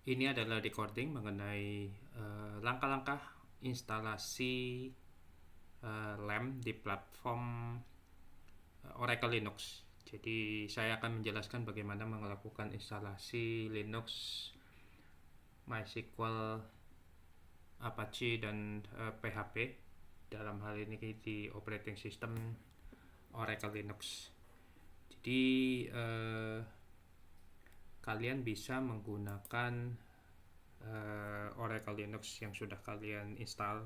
Ini adalah recording mengenai langkah-langkah instalasi LAMP di platform Oracle Linux. Jadi saya akan menjelaskan bagaimana melakukan instalasi Linux, MySQL, Apache dan PHP dalam hal ini di operating system Oracle Linux. Jadi kalian bisa menggunakan Oracle Linux yang sudah kalian install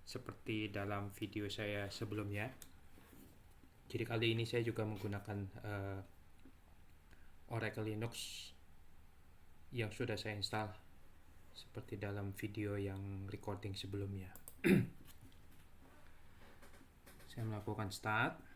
seperti dalam video saya sebelumnya. Jadi kali ini saya juga menggunakan Oracle Linux yang sudah saya install seperti dalam video yang recording sebelumnya. Saya melakukan start.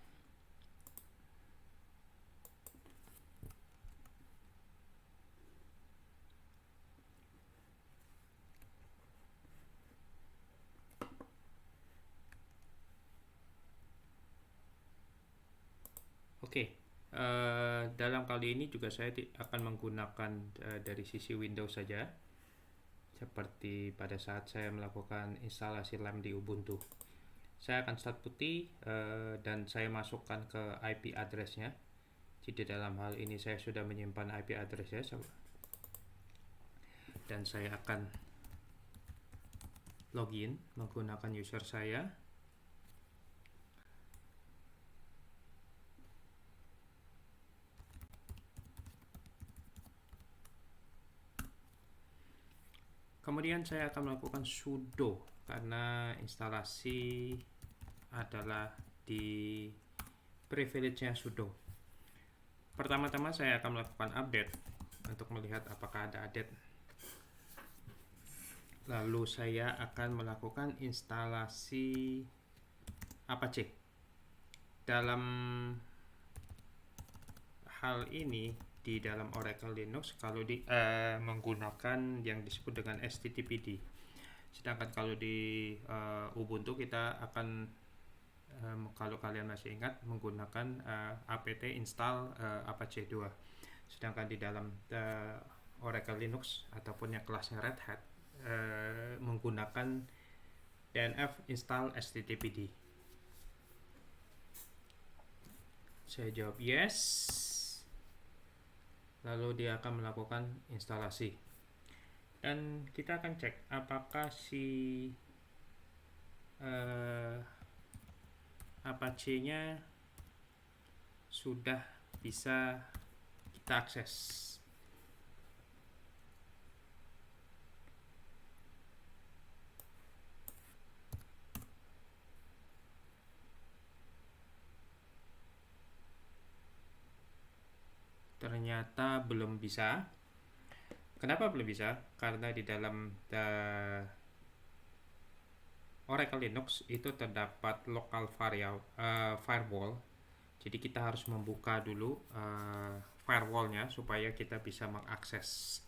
Oke, dalam kali ini juga saya akan menggunakan dari sisi Windows saja, seperti pada saat saya melakukan instalasi LAMP di Ubuntu. Saya akan start putih dan saya masukkan ke IP address-nya. Jadi dalam hal ini saya sudah menyimpan IP address-nya dan saya akan login menggunakan user saya. Kemudian saya akan melakukan sudo karena instalasi adalah di privilege-nya sudo. Pertama-tama saya akan melakukan update untuk melihat apakah ada update. Lalu saya akan melakukan instalasi Apache. Dalam hal ini di dalam Oracle Linux kalau menggunakan yang disebut dengan STTPD. Sedangkan kalau di Ubuntu kita akan kalau kalian masih ingat menggunakan apt install Apache 2. Sedangkan di dalam Oracle Linux ataupun yang kelasnya Red Hat menggunakan dnf install STTPD. Saya jawab yes. Lalu dia akan melakukan instalasi. Dan kita akan cek apakah si Apache-nya sudah bisa kita akses. Ternyata belum bisa. Kenapa belum bisa? Karena di dalam Oracle Linux itu terdapat local firewall. Jadi kita harus membuka dulu firewallnya supaya kita bisa mengakses.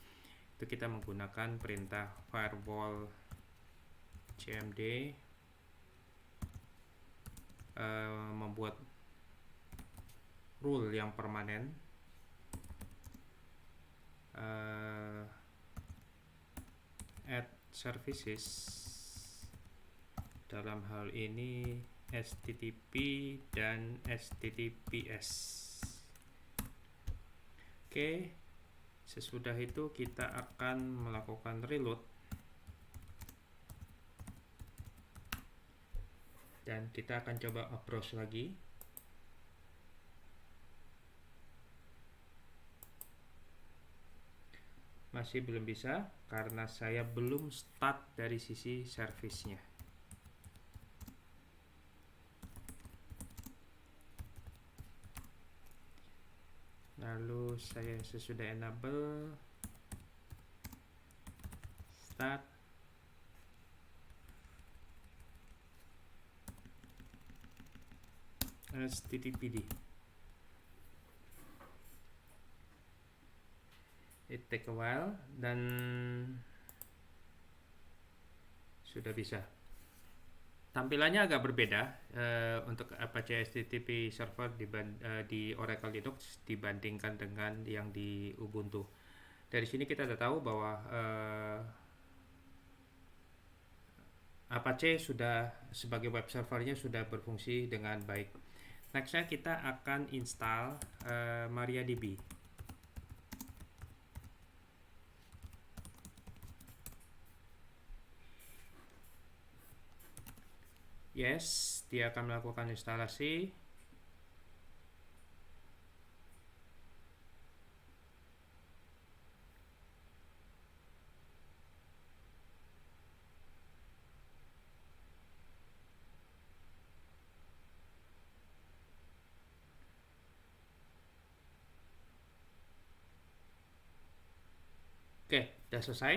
Itu kita menggunakan perintah firewall cmd membuat rule yang permanen. Add services dalam hal ini STTP dan STTPS. Oke, sesudah itu kita akan melakukan reload dan kita akan coba approach lagi. Masih belum bisa karena saya belum start dari sisi service-nya. Lalu saya sesudah enable start STTPD. It take a while dan sudah bisa. Tampilannya agak berbeda untuk Apache HTTP server di Oracle Linux dibandingkan dengan yang di Ubuntu. Dari sini kita sudah tahu bahwa Apache sudah sebagai web servernya sudah berfungsi dengan baik. Nextnya kita akan install MariaDB. Yes, dia akan melakukan instalasi. Oke, sudah selesai.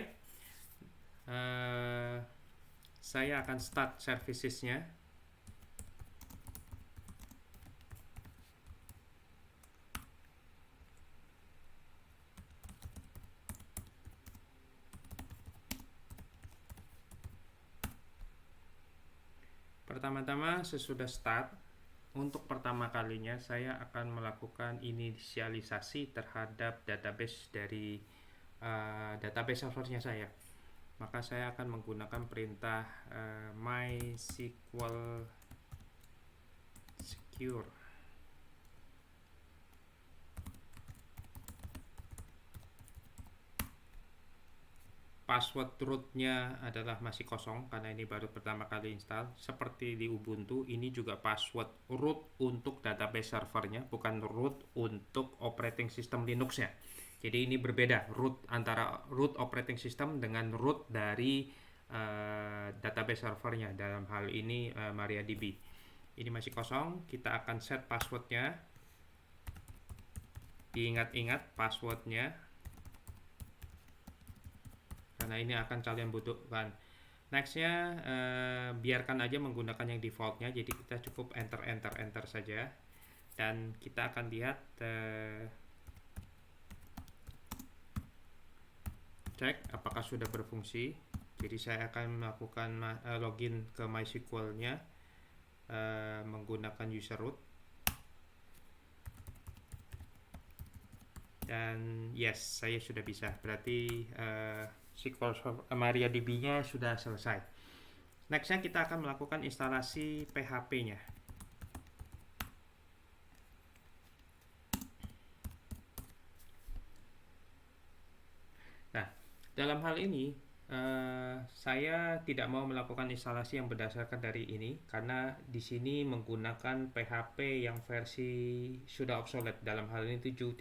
Saya akan start servicesnya. Pertama-tama sesudah start, untuk pertama kalinya saya akan melakukan inisialisasi terhadap database dari database servernya saya. Maka saya akan menggunakan perintah MySQL secure. Password rootnya adalah masih kosong karena ini baru pertama kali install. Seperti di Ubuntu, ini juga password root untuk database servernya, bukan root untuk operating system Linux-nya. Jadi ini berbeda, root antara root operating system dengan root dari database servernya. Dalam hal ini MariaDB. Ini masih kosong, kita akan set passwordnya. Diingat-ingat passwordnya, karena ini akan kalian butuhkan. Nextnya biarkan aja menggunakan yang defaultnya, jadi kita cukup enter saja, dan kita akan lihat cek apakah sudah berfungsi. Jadi saya akan melakukan login ke MySQL nya menggunakan user root, dan yes, saya sudah bisa. Berarti SQL MariaDB-nya sudah selesai. Nextnya kita akan melakukan instalasi PHP-nya. Nah, dalam hal ini saya tidak mau melakukan instalasi yang berdasarkan dari ini, karena di sini menggunakan PHP yang versi sudah obsolete, dalam hal ini 7.2.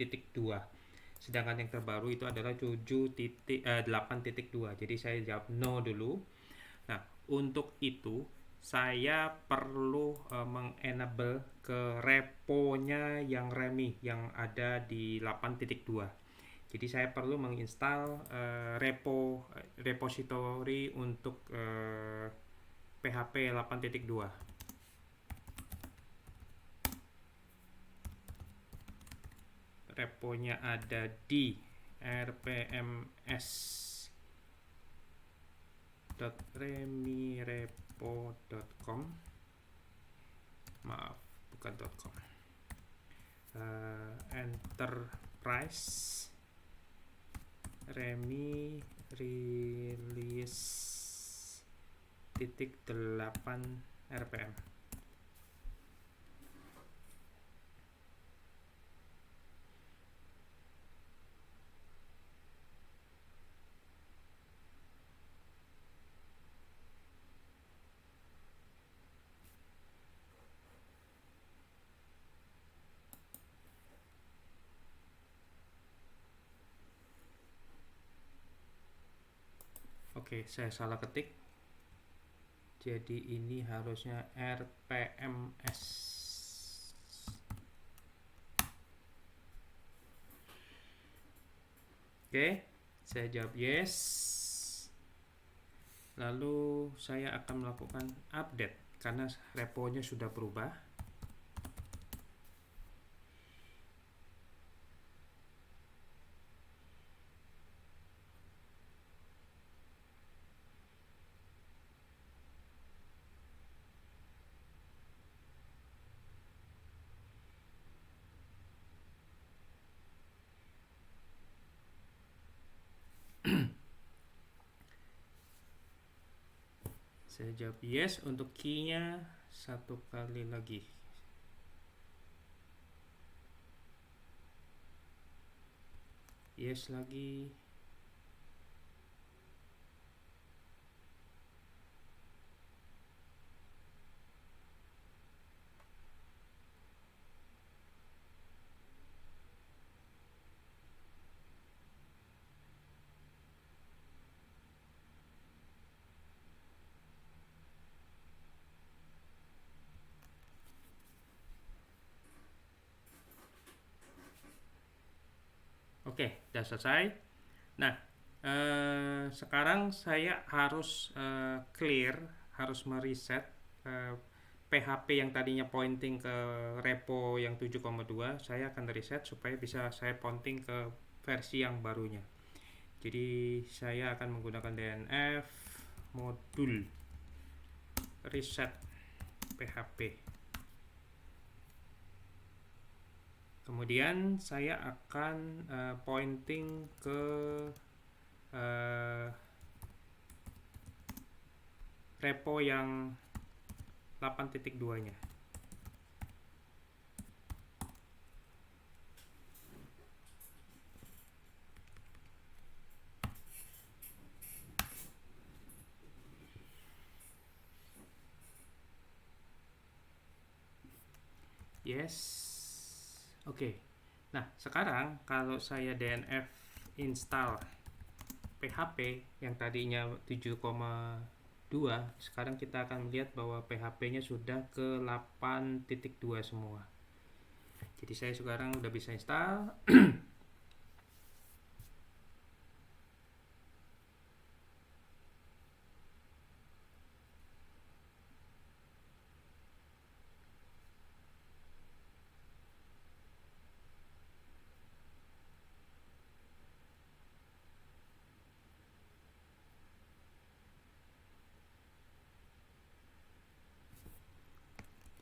Sedangkan yang terbaru itu adalah 8.2. Jadi saya jawab no dulu. Nah, untuk itu saya perlu mengenable ke reponya yang REMI yang ada di 8.2. Jadi saya perlu menginstal repository untuk PHP 8.2. Reponya ada di rpms.remirepo.com. Maaf, bukan .com. Enterprise remi release .8 rpm. Oke, saya salah ketik. Jadi ini harusnya rpms. Oke, saya jawab yes. Lalu saya akan melakukan update karena reponya sudah berubah. Saya jawab yes untuk key-nya satu kali lagi. Yes lagi. Oke, udah selesai. Nah, sekarang saya harus clear, harus mereset PHP yang tadinya pointing ke repo yang 7,2. Saya akan reset supaya bisa saya pointing ke versi yang barunya. Jadi saya akan menggunakan DNF modul reset PHP. Kemudian saya akan pointing ke repo yang 8.2-nya. Yes. Oke. Nah, sekarang kalau saya DNF install PHP yang tadinya 7,2, sekarang kita akan melihat bahwa PHP-nya sudah ke 8.2 semua. Jadi saya sekarang udah bisa install.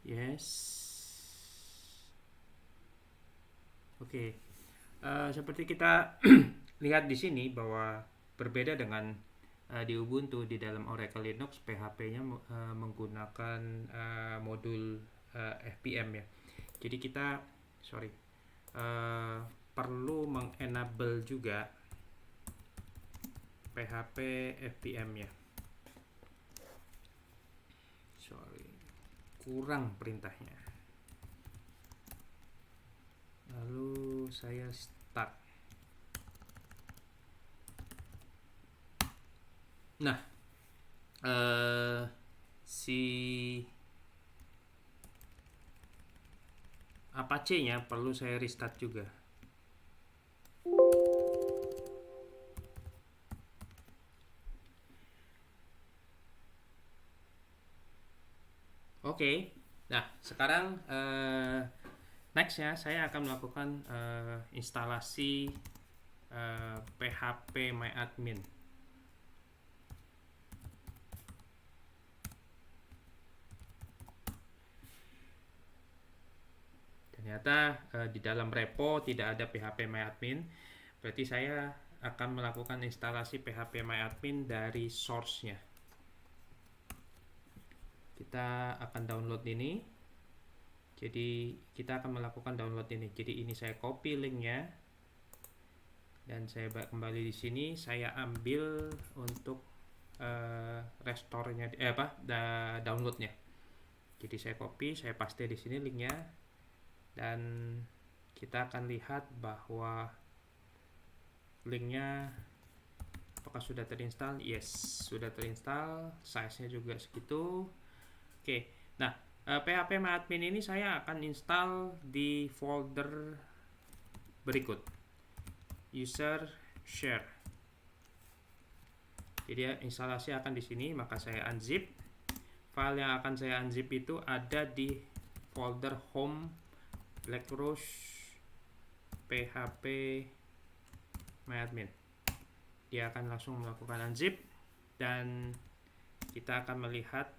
Yes. Oke. Seperti kita lihat di sini bahwa berbeda dengan di Ubuntu, di dalam Oracle Linux PHP-nya menggunakan modul FPM ya. Jadi kita perlu mengenable juga PHP FPM ya. Kurang perintahnya. Lalu saya start. Nah, si Apache-nya perlu saya restart juga. Oke. Nah, sekarang next ya, saya akan melakukan instalasi PHP MyAdmin. Ternyata di dalam repo tidak ada PHP MyAdmin. Berarti saya akan melakukan instalasi PHP MyAdmin dari source-nya. Kita akan download ini. Jadi kita akan melakukan download ini. Jadi ini saya copy linknya dan saya kembali di sini. Saya ambil untuk restore-nya, download-nya. Jadi saya copy, saya paste di sini linknya dan kita akan lihat bahwa linknya apakah sudah terinstall. Yes, sudah terinstall. Size-nya juga segitu. Oke, nah PHP MyAdmin ini saya akan install di folder berikut, user share. Jadi instalasi akan di sini, maka saya unzip. File yang akan saya unzip itu ada di folder home Blackrose PHP MyAdmin. Dia akan langsung melakukan unzip dan kita akan melihat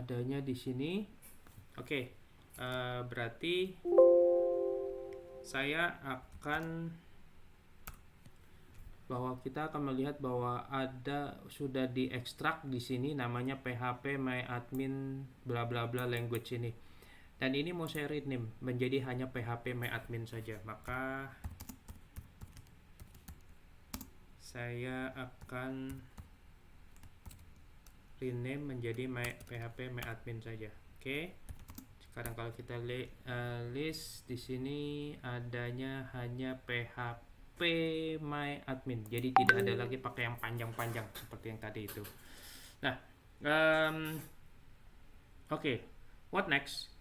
adanya di sini. Oke, berarti saya akan kita akan melihat bahwa ada sudah diekstrak di sini namanya PHP my admin bla bla bla language ini. Dan ini mau saya rename menjadi hanya PHP my admin saja. Maka saya akan rename menjadi PHP my admin saja. Oke. Sekarang kalau kita list di sini adanya hanya PHP my admin. Jadi tidak ada lagi pakai yang panjang-panjang seperti yang tadi itu. Nah, oke. What next?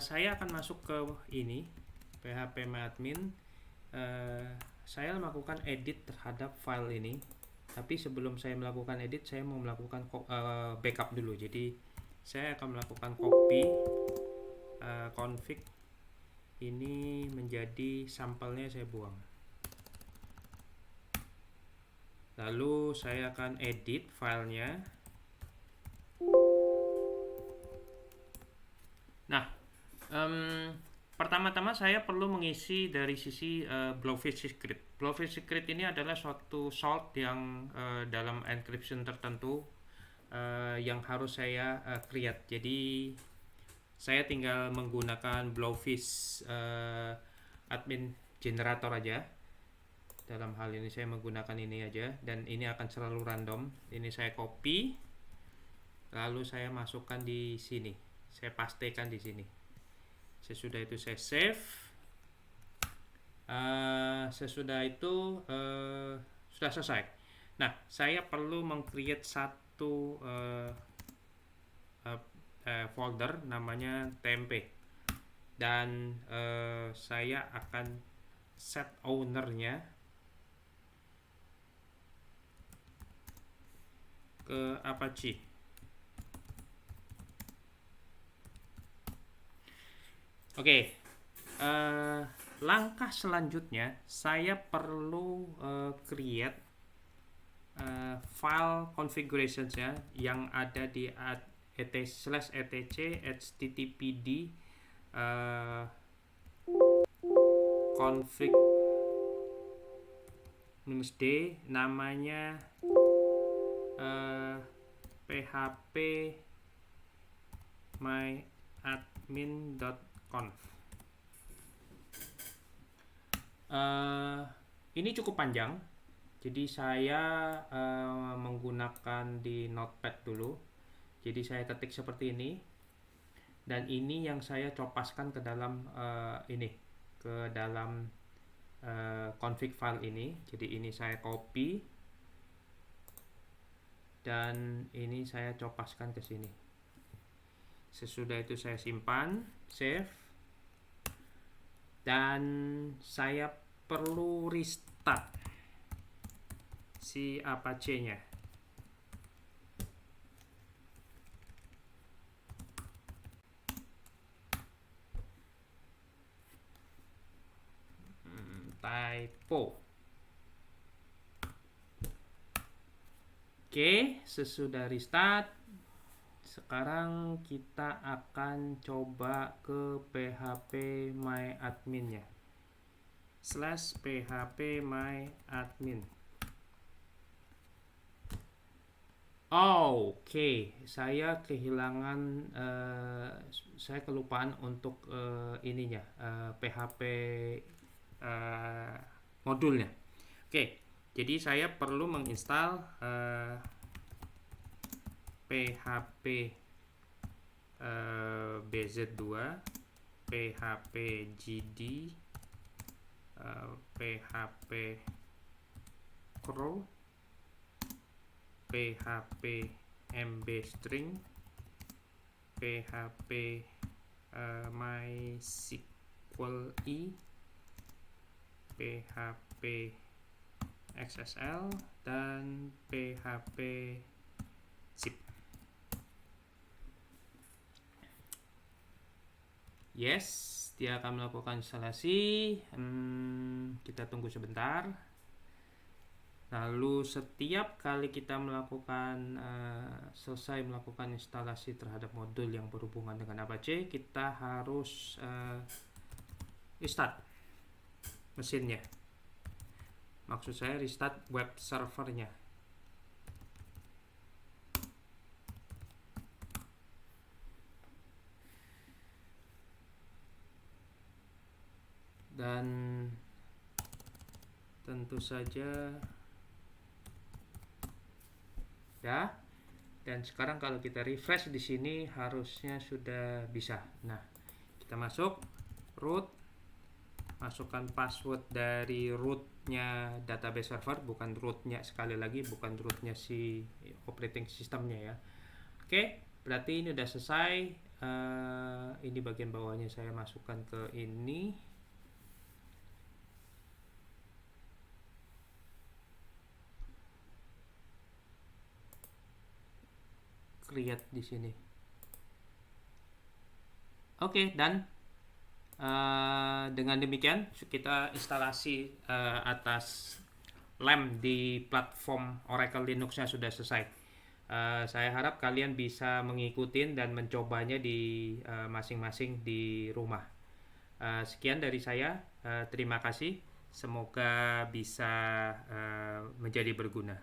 Saya akan masuk ke ini PHP my admin. Saya melakukan edit terhadap file ini. Tapi sebelum saya melakukan edit, saya mau melakukan backup dulu. Jadi saya akan melakukan copy config ini menjadi sampelnya, saya buang. Lalu saya akan edit filenya. Nah, pertama-tama saya perlu mengisi dari sisi Blowfish Secret. Blowfish Secret ini adalah suatu salt yang dalam encryption tertentu yang harus saya create. Jadi saya tinggal menggunakan Blowfish admin generator aja. Dalam hal ini saya menggunakan ini aja, dan ini akan selalu random. Ini saya copy, lalu saya masukkan di sini, saya pastekan di sini. Sesudah itu saya save. Sesudah itu sudah selesai. Nah, saya perlu meng-create satu folder namanya tempe, dan saya akan set ownernya ke Apache. Oke, langkah selanjutnya saya perlu create file configurations ya yang ada di /etc httpd config -d namanya php myadmin.conf. Ini cukup panjang, jadi saya menggunakan di notepad dulu. Jadi saya ketik seperti ini, dan ini yang saya copaskan ke dalam ke dalam config file ini. Jadi ini saya copy, dan ini saya copaskan ke sini. Sesudah itu saya simpan, save, dan saya perlu restart si Apache-nya. Typo. Oke, sesudah restart, sekarang kita akan coba ke PHP my admin nya /php my admin. Oke, saya kehilangan saya kelupaan untuk ininya PHP modulnya. Oke, jadi saya perlu menginstal PHP BZ2, PHP GD, PHP Crow, PHP MB string, PHP MySQL E, PHP XSL, dan PHP zip. Yes, dia akan melakukan instalasi. Kita tunggu sebentar. Lalu setiap kali kita melakukan selesai melakukan instalasi terhadap modul yang berhubungan dengan Apache, kita harus restart mesinnya. Maksud saya restart web servernya. Dan tentu saja ya. Dan sekarang kalau kita refresh di sini harusnya sudah bisa. Nah, kita masuk root, masukkan password dari rootnya database server, bukan rootnya, sekali lagi bukan rootnya si operating systemnya ya. Oke, berarti ini udah selesai. Ini bagian bawahnya saya masukkan ke ini. Create di sini. Oke, dan dengan demikian kita instalasi atas LAMP di platform Oracle Linux-nya sudah selesai. Saya harap kalian bisa mengikuti dan mencobanya di masing-masing di rumah. Sekian dari saya. Terima kasih. Semoga bisa menjadi berguna.